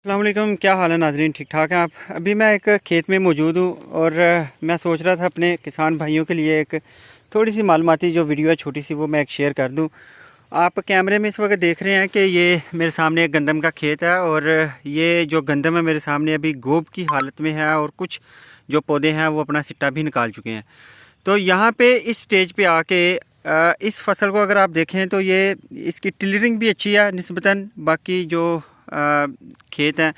अस्सलाम वालेकुम, क्या हाल है नाजरीन? ठीक ठाक हैं आप? अभी मैं एक खेत में मौजूद हूँ और मैं सोच रहा था अपने किसान भाइयों के लिए एक थोड़ी सी मालूमाती जो वीडियो है छोटी सी वो मैं एक शेयर कर दूँ। आप कैमरे में इस वक्त देख रहे हैं कि ये मेरे सामने एक गंदम का खेत है और ये जो गंदम है मेरे सामने अभी गोब की हालत में है और कुछ जो पौधे हैं वो अपना सिट्टा भी निकाल चुके हैं। तो यहाँ पे इस स्टेज पे आके इस फसल को अगर आप देखें तो ये इसकी टिलरिंग भी अच्छी है निस्बतन बाकी जो खेत हैं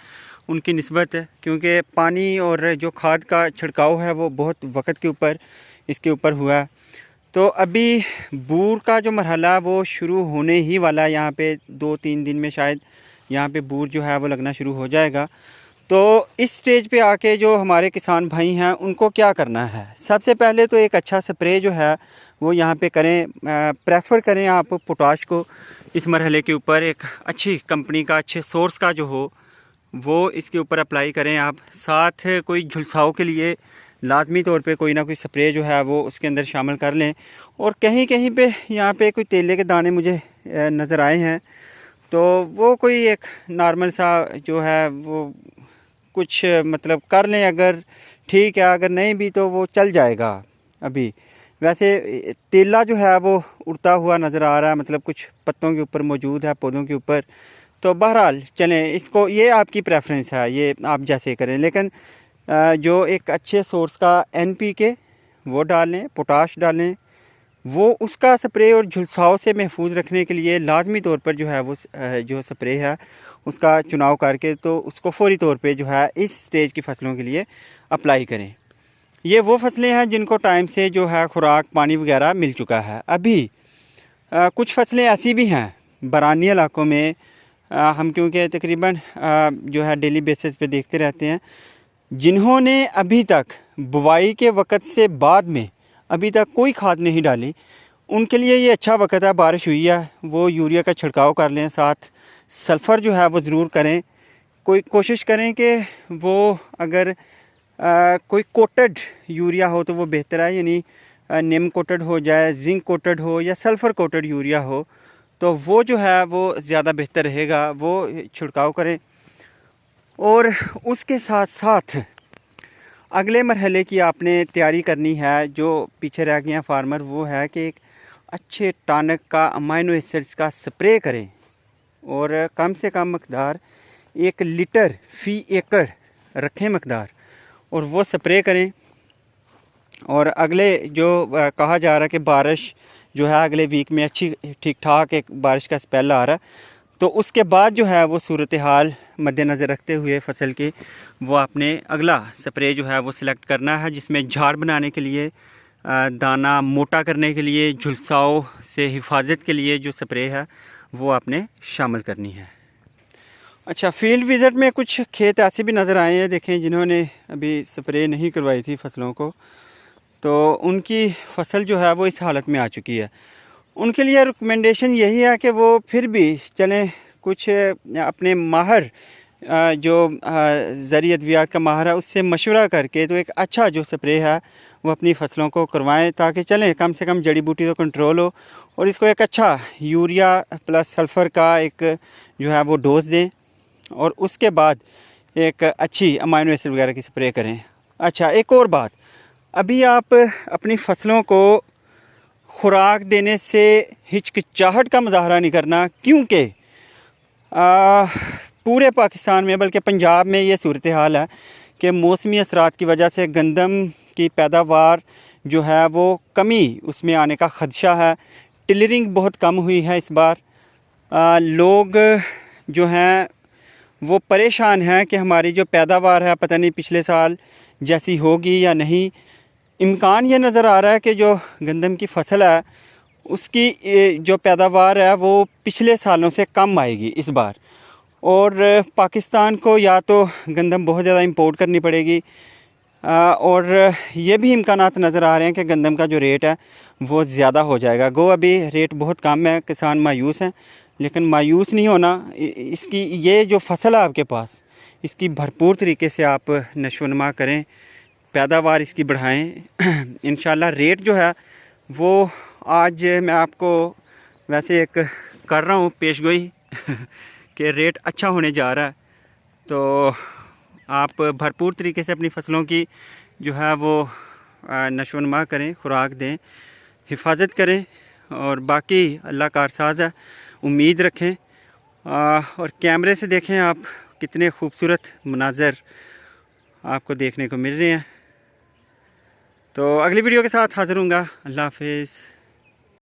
उनकी निस्बत है, क्योंकि पानी और जो खाद का छिड़काव है वो बहुत वक्त के ऊपर इसके ऊपर हुआ है। तो अभी बूर का जो मरहला वो शुरू होने ही वाला है। यहाँ पे 2-3 दिन में शायद यहाँ पे बूर जो है वो लगना शुरू हो जाएगा। तो इस स्टेज पे आके जो हमारे किसान भाई हैं उनको क्या करना है, सबसे पहले तो एक अच्छा स्प्रे जो है वो यहाँ पे करें। प्रेफर करें आप पोटाश को इस मरहले के ऊपर, एक अच्छी कंपनी का अच्छे सोर्स का जो हो वो इसके ऊपर अप्लाई करें आप। साथ कोई झुलसाव के लिए लाजमी तौर पे कोई ना कोई स्प्रे जो है वो उसके अंदर शामिल कर लें। और कहीं कहीं पे यहाँ पे कोई तेले के दाने मुझे नज़र आए हैं, तो वो कोई एक नॉर्मल सा जो है वो कुछ मतलब कर लें, अगर ठीक है, अगर नहीं भी तो वो चल जाएगा। अभी वैसे तेला जो है वो उड़ता हुआ नज़र आ रहा है, मतलब कुछ पत्तों के ऊपर मौजूद है, पौधों के ऊपर। तो बहरहाल चलें, इसको ये आपकी प्रेफरेंस है, ये आप जैसे करें, लेकिन जो एक अच्छे सोर्स का NPK वो डालें, पोटाश डालें, वो उसका स्प्रे और झुलसाव से महफूज रखने के लिए लाजमी तौर पर जो है वो जो स्प्रे है उसका चुनाव करके तो उसको फ़ौरी तौर पे जो है इस स्टेज की फ़सलों के लिए अप्लाई करें। ये वो फसलें हैं जिनको टाइम से जो है खुराक पानी वगैरह मिल चुका है। अभी कुछ फसलें ऐसी भी हैं बरानी इलाकों में, हम क्योंकि तकरीबन जो है डेली बेसिस पे देखते रहते हैं, जिन्होंने अभी तक बुवाई के वक़्त से बाद में अभी तक कोई खाद नहीं डाली, उनके लिए ये अच्छा वक़्त है। बारिश हुई है, वो यूरिया का छिड़काव कर लें, साथ सल्फ़र जो है वो ज़रूर करें। कोई कोशिश करें कि वो अगर कोई कोटेड यूरिया हो तो वो बेहतर है, यानी निम कोटेड हो जाए, जिंक कोटेड हो या सल्फ़र कोटेड यूरिया हो तो वो जो है वो ज़्यादा बेहतर रहेगा, वो छिड़काव करें। और उसके साथ साथ अगले मरहले की आपने तैयारी करनी है। जो पीछे रह गए हैं फार्मर, वो है कि एक अच्छे टॉनिक का अमाइनो एसिड्स का स्प्रे करें और कम से कम मकदार 1 लीटर फ़ी एकड़ रखें मकदार, और वो स्प्रे करें। और अगले जो कहा जा रहा है कि बारिश जो है अगले वीक में अच्छी ठीक ठाक एक बारिश का स्पेल आ रहा है, तो उसके बाद जो है वो सूरत हाल मद्देनज़र रखते हुए फसल के वो आपने अगला स्प्रे जो है वो सिलेक्ट करना है, जिसमें झाड़ बनाने के लिए, दाना मोटा करने के लिए, झुलसाव से हिफाजत के लिए जो स्प्रे है वो आपने शामिल करनी है। अच्छा, फील्ड विज़िट में कुछ खेत ऐसे भी नज़र आए हैं, देखें, जिन्होंने अभी स्प्रे नहीं करवाई थी फसलों को, तो उनकी फसल जो है वो इस हालत में आ चुकी है। उनके लिए रिकमेंडेशन यही है कि वो फिर भी चलें, कुछ अपने माहर जो ज़री अद्वियात का माहर है उससे मशवरा करके तो एक अच्छा जो स्प्रे है वो अपनी फसलों को करवाएं, ताकि चलें कम से कम जड़ी बूटी तो कंट्रोल हो, और इसको एक अच्छा यूरिया प्लस सल्फ़र का एक जो है वो डोज दें, और उसके बाद एक अच्छी अमाइनो एसिड वगैरह की स्प्रे करें। अच्छा, एक और बात, अभी आप अपनी फसलों को खुराक देने से हिचकिचाहट का मुजाहरा नहीं करना, क्योंकि पूरे पाकिस्तान में बल्कि पंजाब में ये सूरत हाल है कि मौसमी असरात की वजह से गंदम की पैदावार जो है वो कमी उसमें आने का ख़दशा है। टिलरिंग बहुत कम हुई है इस बार। लोग जो हैं वो परेशान हैं कि हमारी जो पैदावार है पता नहीं पिछले साल जैसी होगी या नहीं। इम्कान ये नज़र आ रहा है कि जो गंदम की फसल है उसकी जो पैदावार है वो पिछले सालों से कम आएगी इस बार, और पाकिस्तान को या तो गंदम बहुत ज़्यादा इंपोर्ट करनी पड़ेगी, और ये भी इम्कानात नज़र आ रहे हैं कि गंदम का जो रेट है वो ज़्यादा हो जाएगा। गो अभी रेट बहुत कम है, किसान मायूस हैं, लेकिन मायूस नहीं होना। इसकी ये जो फसल है आपके पास, इसकी भरपूर तरीके से आप नशोनमा करें, पैदावार इसकी बढ़ाएं। इंशाल्लाह रेट जो है वो आज मैं आपको वैसे एक कर रहा हूँ पेशगोई कि रेट अच्छा होने जा रहा है। तो आप भरपूर तरीके से अपनी फसलों की जो है वो नशोनुमा करें, खुराक दें, हिफाजत करें और बाकी अल्लाह कारसाज़ है, उम्मीद रखें। और कैमरे से देखें आप कितने खूबसूरत मनाज़र आपको देखने को मिल रहे हैं। तो अगली वीडियो के साथ हाज़िर हूँगा। अल्लाह हाफ़िज़।